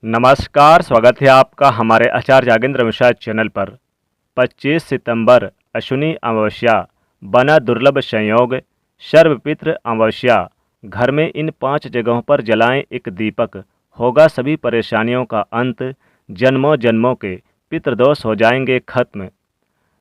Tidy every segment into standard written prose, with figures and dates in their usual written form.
नमस्कार, स्वागत है आपका हमारे आचार्य जागेंद्र मिश्रा चैनल पर। 25 सितंबर अश्विनी अमावस्या, बना दुर्लभ संयोग, सर्वपितृ अमावस्या। घर में इन 5 जगहों पर जलाएं एक दीपक, होगा सभी परेशानियों का अंत, जन्मों जन्मों के पितृदोष हो जाएंगे खत्म।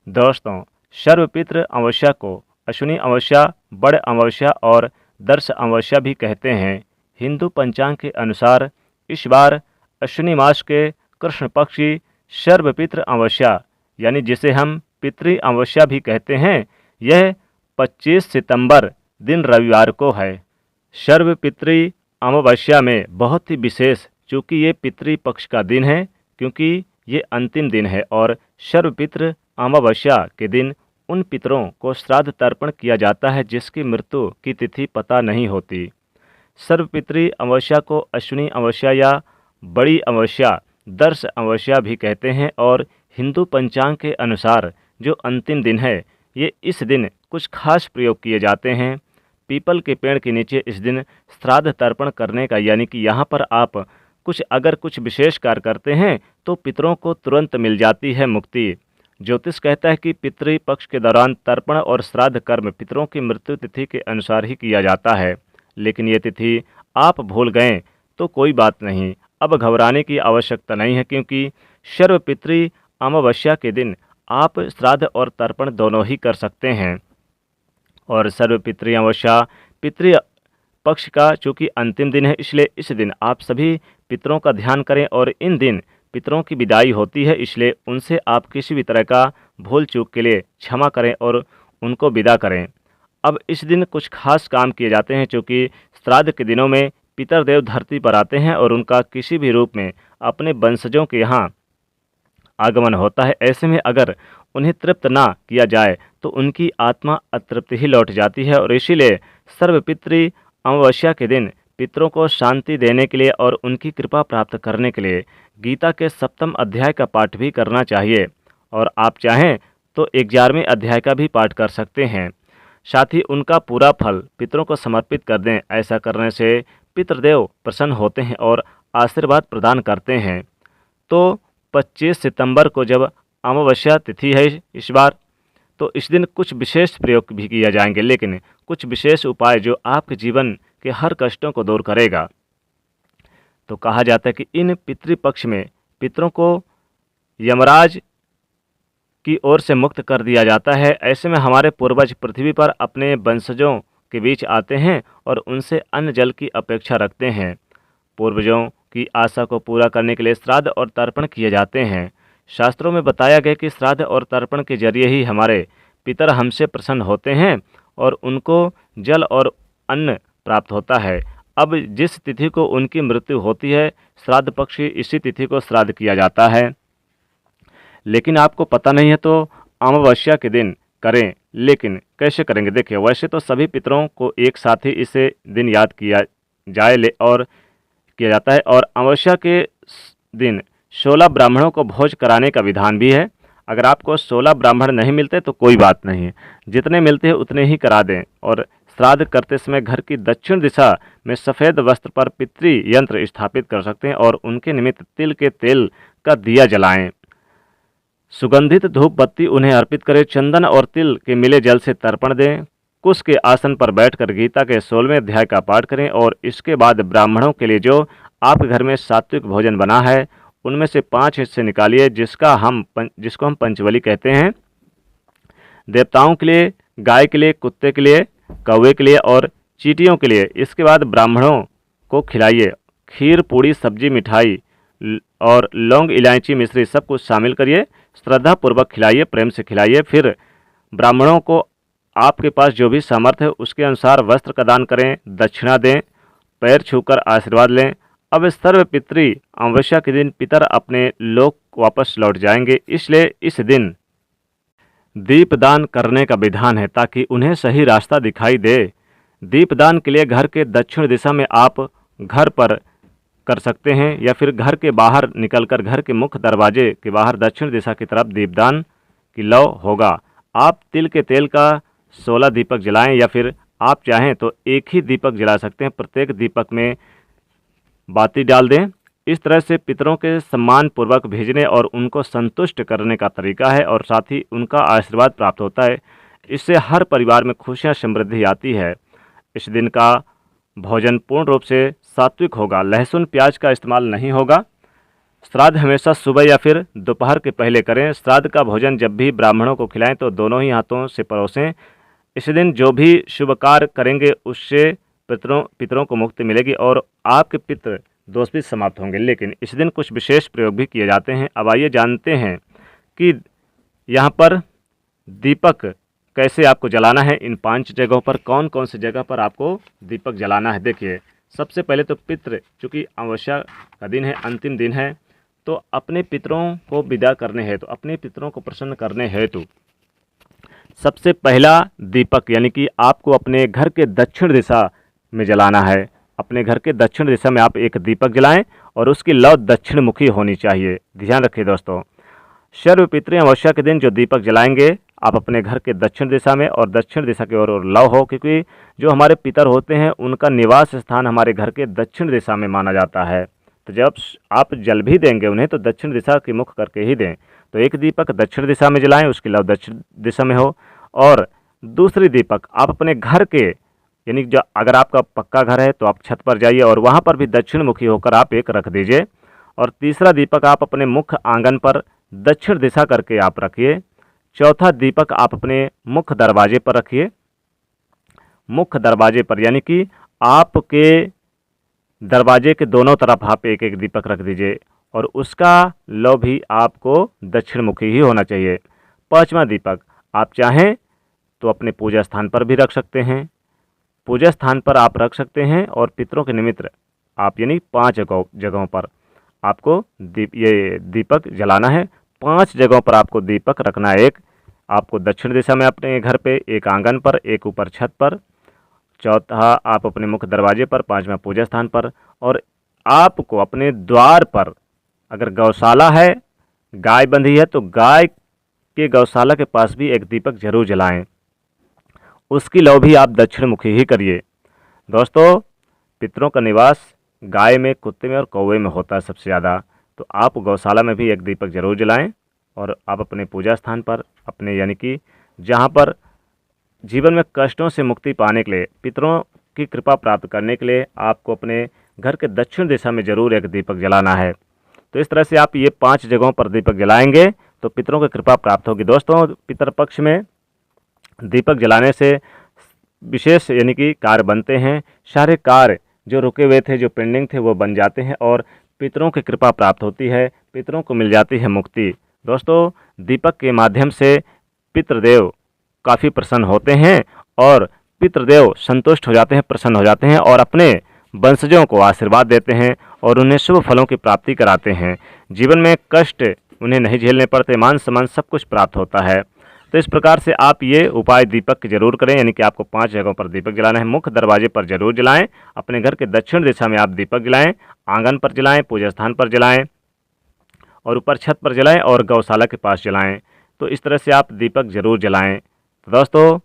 दोस्तों, सर्वपितृ अमावस्या को अश्विनी अमावस्या, बड़ अमावस्या और दर्श अमावस्या भी कहते हैं। हिंदू पंचांग के अनुसार इस बार अश्विनी मास के कृष्ण पक्ष की सर्वपितृ अमावस्या, यानी जिसे हम पितृ अमावस्या भी कहते हैं, यह 25 सितंबर दिन रविवार को है। सर्वपितृ अमावस्या में बहुत ही विशेष, चूँकि ये पितृ पक्ष का दिन है, क्योंकि ये अंतिम दिन है और सर्वपितृ अमावस्या के दिन उन पितरों को श्राद्ध तर्पण किया जाता है जिसकी मृत्यु की तिथि पता नहीं होती। सर्वपितृ अमावस्या को अश्विनी अमावस्या या बड़ी अमावस्या, दर्श अमावस्या भी कहते हैं और हिंदू पंचांग के अनुसार जो अंतिम दिन है, ये इस दिन कुछ खास प्रयोग किए जाते हैं। पीपल के पेड़ के नीचे इस दिन श्राद्ध तर्पण करने का, यानी कि यहाँ पर आप कुछ विशेष कार्य करते हैं तो पितरों को तुरंत मिल जाती है मुक्ति। ज्योतिष कहता है कि पितृ पक्ष के दौरान तर्पण और श्राद्ध कर्म पितरों की मृत्यु तिथि के अनुसार ही किया जाता है, लेकिन ये तिथि आप भूल गए तो कोई बात नहीं, अब घबराने की आवश्यकता नहीं है, क्योंकि सर्वपितृ अमावस्या के दिन आप श्राद्ध और तर्पण दोनों ही कर सकते हैं। और सर्वपितृ अमावस्या पितृ पक्ष का चूँकि अंतिम दिन है, इसलिए इस दिन आप सभी पितरों का ध्यान करें और इन दिन पितरों की विदाई होती है, इसलिए उनसे आप किसी भी तरह का भूल चूक के लिए क्षमा करें और उनको विदा करें। अब इस दिन कुछ खास काम किए जाते हैं, क्योंकि श्राद्ध के दिनों में पितरदेव धरती पर आते हैं और उनका किसी भी रूप में अपने वंशजों के यहाँ आगमन होता है। ऐसे में अगर उन्हें तृप्त ना किया जाए तो उनकी आत्मा अतृप्त ही लौट जाती है, और इसीलिए सर्वपितृ अमावस्या के दिन पितरों को शांति देने के लिए और उनकी कृपा प्राप्त करने के लिए गीता के 7वें अध्याय का पाठ भी करना चाहिए, और आप चाहें तो 11वें अध्याय का भी पाठ कर सकते हैं। साथ ही उनका पूरा फल पितरों को समर्पित कर दें। ऐसा करने से पितृदेव प्रसन्न होते हैं और आशीर्वाद प्रदान करते हैं। तो 25 सितंबर को जब अमावस्या तिथि है इस बार, तो इस दिन कुछ विशेष प्रयोग भी किए जाएंगे, लेकिन कुछ विशेष उपाय जो आपके जीवन के हर कष्टों को दूर करेगा। तो कहा जाता है कि इन पितृपक्ष में पितरों को यमराज की ओर से मुक्त कर दिया जाता है। ऐसे में हमारे पूर्वज पृथ्वी पर अपने वंशजों के बीच आते हैं और उनसे अन्न जल की अपेक्षा रखते हैं। पूर्वजों की आशा को पूरा करने के लिए श्राद्ध और तर्पण किए जाते हैं। शास्त्रों में बताया गया कि श्राद्ध और तर्पण के जरिए ही हमारे पितर हमसे प्रसन्न होते हैं और उनको जल और अन्न प्राप्त होता है। अब जिस तिथि को उनकी मृत्यु होती है, श्राद्ध पक्ष की इसी तिथि को श्राद्ध किया जाता है। लेकिन आपको पता नहीं है तो अमावस्या के दिन करें, लेकिन कैसे करेंगे? देखिए, वैसे तो सभी पितरों को एक साथ ही इसे दिन याद किया जाए और किया जाता है, और अमावस्या के दिन 16 ब्राह्मणों को भोज कराने का विधान भी है। अगर आपको 16 ब्राह्मण नहीं मिलते तो कोई बात नहीं, जितने मिलते हैं उतने ही करा दें। और श्राद्ध करते समय घर की दक्षिण दिशा में सफ़ेद वस्त्र पर पितृ यंत्र स्थापित कर सकते हैं और उनके निमित्त तिल के तेल का दिया जलाएं। सुगंधित धूप बत्ती उन्हें अर्पित करें। चंदन और तिल के मिले जल से तर्पण दें। कुश के आसन पर बैठकर गीता के 16वें अध्याय का पाठ करें, और इसके बाद ब्राह्मणों के लिए जो आपके घर में सात्विक भोजन बना है उनमें से 5 हिस्से निकालिए, जिसको हम पंचबली कहते हैं। देवताओं के लिए, गाय के लिए, कुत्ते के लिए, कौवे के लिए और चींटियों के लिए। इसके बाद ब्राह्मणों को खिलाइए। खीर, पूड़ी, सब्जी, मिठाई और लौंग, इलायची, मिश्री सब कुछ शामिल करिए। श्रद्धापूर्वक खिलाइए, प्रेम से खिलाइए। फिर ब्राह्मणों को आपके पास जो भी सामर्थ्य है उसके अनुसार वस्त्र का दान करें, दक्षिणा दें, पैर छूकर आशीर्वाद लें। अब सर्वपितृ अमावस्या के दिन पितर अपने लोक वापस लौट जाएंगे, इसलिए इस दिन दीपदान करने का विधान है ताकि उन्हें सही रास्ता दिखाई दे। दीपदान के लिए घर के दक्षिण दिशा में आप घर पर कर सकते हैं या फिर घर के बाहर निकलकर घर के मुख्य दरवाजे के बाहर दक्षिण दिशा की तरफ दीपदान की लौ होगा। आप तिल के तेल का 16 दीपक जलाएं या फिर आप चाहें तो एक ही दीपक जला सकते हैं। प्रत्येक दीपक में बाती डाल दें। इस तरह से पितरों के सम्मान पूर्वक भेजने और उनको संतुष्ट करने का तरीका है और साथ ही उनका आशीर्वाद प्राप्त होता है। इससे हर परिवार में खुशियाँ समृद्धि आती है। इस दिन का भोजन पूर्ण रूप से सात्विक होगा, लहसुन प्याज का इस्तेमाल नहीं होगा। श्राद्ध हमेशा सुबह या फिर दोपहर के पहले करें। श्राद्ध का भोजन जब भी ब्राह्मणों को खिलाएं तो दोनों ही हाथों से परोसें। इस दिन जो भी शुभ कार्य करेंगे उससे पितरों को मुक्ति मिलेगी और आपके पितृ दोष भी समाप्त होंगे। लेकिन इस दिन कुछ विशेष प्रयोग भी किए जाते हैं। अब आइए जानते हैं कि यहाँ पर दीपक कैसे आपको जलाना है। इन 5 जगहों पर कौन कौन सी जगह पर आपको दीपक जलाना है। देखिए, सबसे पहले तो पितृ, चूँकि अमावस्या का दिन है, अंतिम दिन है, तो अपने पितरों को विदा करने हेतु, अपने पितरों को प्रसन्न करने हेतु सबसे पहला दीपक यानी कि आपको अपने घर के दक्षिण दिशा में जलाना है। अपने घर के दक्षिण दिशा में आप एक दीपक जलाएं और उसकी लौ दक्षिण मुखी होनी चाहिए। ध्यान रखिए दोस्तों, सर्वपितृ अमावस्या के दिन जो दीपक जलाएंगे आप अपने घर के दक्षिण दिशा में और दक्षिण दिशा की ओर लौ हो, क्योंकि जो हमारे पितर होते हैं उनका निवास स्थान हमारे घर के दक्षिण दिशा में माना जाता है। तो जब आप जल भी देंगे उन्हें तो दक्षिण दिशा की मुख करके ही दें। तो एक दीपक दक्षिण दिशा में जलाएं, उसकी लौ दक्षिण दिशा में हो। और दूसरी दीपक आप अपने घर के, यानी जो अगर आपका पक्का घर है तो आप छत पर जाइए और वहाँ पर भी दक्षिण मुखी होकर आप एक रख दीजिए। और तीसरा दीपक आप अपने मुख्य आंगन पर दक्षिण दिशा करके आप रखिए। चौथा दीपक आप अपने मुख्य दरवाजे पर रखिए। मुख्य दरवाजे पर यानी कि आपके दरवाजे के दोनों तरफ आप एक एक दीपक रख दीजिए और उसका लौ भी आपको दक्षिण मुखी ही होना चाहिए। पांचवा दीपक आप चाहें तो अपने पूजा स्थान पर भी रख सकते हैं। पूजा स्थान पर आप रख सकते हैं और पितरों के निमित्त आप यानी 5 जगहों पर आपको ये दीपक जलाना है। 5 जगहों पर आपको दीपक रखना है। एक आपको दक्षिण दिशा में अपने घर पे, एक आंगन पर, एक ऊपर छत पर, चौथा आप अपने मुख्य दरवाजे पर, 5वां पूजा स्थान पर। और आपको अपने द्वार पर, अगर गौशाला है, गाय बंधी है तो गाय के गौशाला के पास भी एक दीपक जरूर जलाएं। उसकी लौ भी आप दक्षिण मुखी ही करिए। दोस्तों, पितरों का निवास गाय में, कुत्ते में और कौवे में होता है सबसे ज़्यादा। तो आप गौशाला में भी एक दीपक जरूर जलाएं और आप अपने पूजा स्थान पर, अपने यानी कि जहाँ पर जीवन में कष्टों से मुक्ति पाने के लिए, पितरों की कृपा प्राप्त करने के लिए आपको अपने घर के दक्षिण दिशा में ज़रूर एक दीपक जलाना है। तो इस तरह से आप ये 5 जगहों पर दीपक जलाएंगे तो पितरों की कृपा प्राप्त होगी। दोस्तों, पितरपक्ष में दीपक जलाने से विशेष यानी कि कार्य बनते हैं। सारे कार्य जो रुके हुए थे, जो पेंडिंग थे, वो बन जाते हैं और पितरों की कृपा प्राप्त होती है, पितरों को मिल जाती है मुक्ति। दोस्तों, दीपक के माध्यम से पितृदेव काफ़ी प्रसन्न होते हैं और पितृदेव संतुष्ट हो जाते हैं, प्रसन्न हो जाते हैं और अपने वंशजों को आशीर्वाद देते हैं और उन्हें शुभ फलों की प्राप्ति कराते हैं। जीवन में कष्ट उन्हें नहीं झेलने पड़ते, मान सम्मान सब कुछ प्राप्त होता है। तो इस प्रकार से आप ये उपाय दीपक जरूर करें, यानी कि आपको 5 जगहों पर दीपक जलाना है। मुख्य दरवाजे पर जरूर जलाएं, अपने घर के दक्षिण दिशा में आप दीपक जलाएं, आंगन पर जलाएं, पूजा स्थान पर जलाएं और ऊपर छत पर जलाएं और गौशाला के पास जलाएं। तो इस तरह से आप दीपक जरूर जलाएं। तो दोस्तों,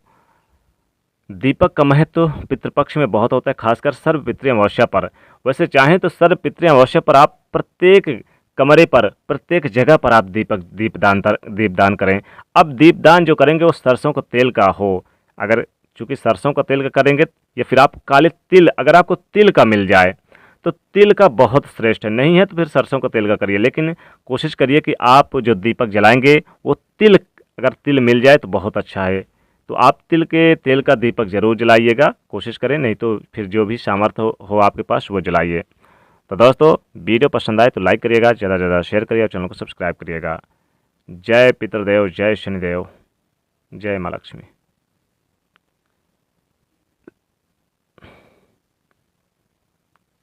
दीपक का महत्व पितृपक्ष में बहुत होता है, खासकर सर्वपितृ अमावस्या पर। वैसे चाहें तो सर्वपितृ अमावस्या पर आप प्रत्येक कमरे पर, प्रत्येक जगह पर आप दीपदान करें। अब दीपदान जो करेंगे वो सरसों का तेल का हो। अगर चूँकि सरसों का तेल का करेंगे या फिर आप काले तिल, अगर आपको तिल का मिल जाए तो तिल का बहुत श्रेष्ठ है, नहीं है तो फिर सरसों का तेल का करिए। लेकिन कोशिश करिए कि आप जो दीपक जलाएंगे वो तिल, अगर तिल मिल जाए तो बहुत अच्छा है। तो आप तिल के तेल का दीपक जरूर जलाइएगा, कोशिश करें, नहीं तो फिर जो भी सामर्थ्य हो आपके पास वो जलाइए। तो दोस्तों, वीडियो पसंद आए तो लाइक करिएगा, ज़्यादा से ज़्यादा शेयर करिएगा, चैनल को सब्सक्राइब करिएगा। जय पितृदेव, जय शनिदेव, जय माँ लक्ष्मी।